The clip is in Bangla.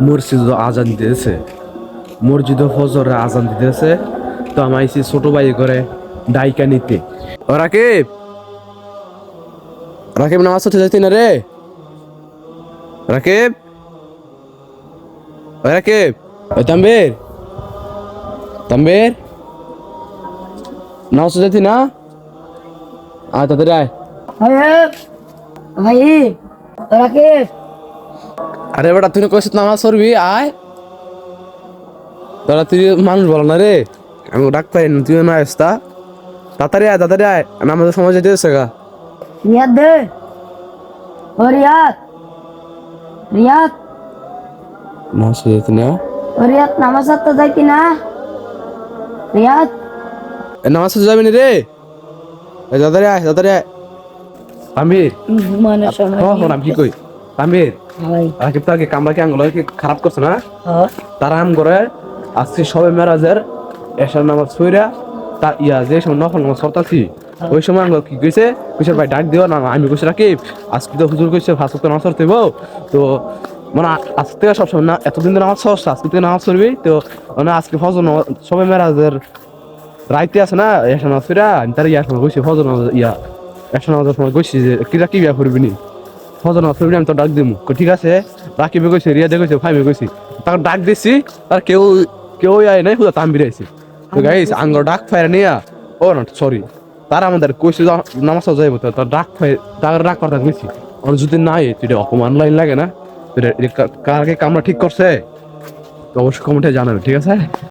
মসজিদ আজান দিতেছে, মসজিদ ফজরে আজান দিতেছে। তো আমি আইছি ছোট ভাই করে ডাইকা নিতে। ও রাকিব, রাকিব নামাজ পড়তে যাইতি না রে? রাকিব, ও রাকিব, ওই তাম্বির, তাম্বির, নামাজ পড়তে যাইতি না? আয় তাড়াতাড়ি আয়। ভাই ভাই রাকেশ আরে বেটা তুই কইছিস নামাজ পড়বি, আয়। তোরা তুই মানুষ বল না রে, আমি ডাক পাই না, তুই না আসতা। তাড়াতাড়ি আয়, তাড়াতাড়ি আয়, নামাজের সময় যেতে হচ্ছে গা। রিয়াদ দে ও রিয়াদ রিয়াদ নামাজ পড়তে যাইতি না? ও রিয়াদ নামাজ পড়তে যাইতি না রিয়াদ নামাজ পড়তে যাবি না রে? এই তাড়াতাড়ি আয়, তাড়াতাড়ি আয়। তাম্বির, মানে শোন আমি কি কই, তাম্বির, ভাই রাকিব তো আগে কামরা কি আঙ্গুল কি খারাপ করছে না? হ্যাঁ তারা আম করে আজকে সবে মেরাজের এশার নামাজ পড়া তা যে সময় নফল নামাজ পড়তাছি ওই সময় আঙ্গুল কি কইছে, কইছে ভাই ডাক দিও না। আমি কইছি রাকিব আজকে তো হুজুর কইছে ফাঁস ওয়াক্ত নামাজ পড়তে হইব, তো মানে আজকে থেকে সবসময় না, এতদিন ধরে নামাজ পড়ছ আজকে থেকে নামাজ পড়বি, তো মানে আজকে ফজর সবে মেরাজের রাইতে আছে না এশার নামাজ পড়া, আমি তার ইয়ার সময় কইছি ফজর নামাজ এশার নামাজের সময় কইছি যে কি রাকিব ইয়া করবি নি, ফজর নামাজ পড়বি, আমি তো ডাক দিমু। ঠিক আছে, রাকিবে কইছে, রিয়াদে কইছে, ফাইমে কইছি, তাকে ডাক দিছি, আর কেউ কেউ আয় নাই, হুদা তাম্বির আইছে। তো গাইস আঙ্গুর ডাক ফায়ার নিয়া, ও না সরি, তারা আমাদের কইছে নামাজ যাইব, তো তার ডাক ফায়ার, তার ডাক কথা কইছি। আর যদি নাই তুই অপমান লাইন লাগে না, কার আগে কামরা ঠিক করছে তো অবশ্যই কমেন্টে জানাবে, ঠিক আছে।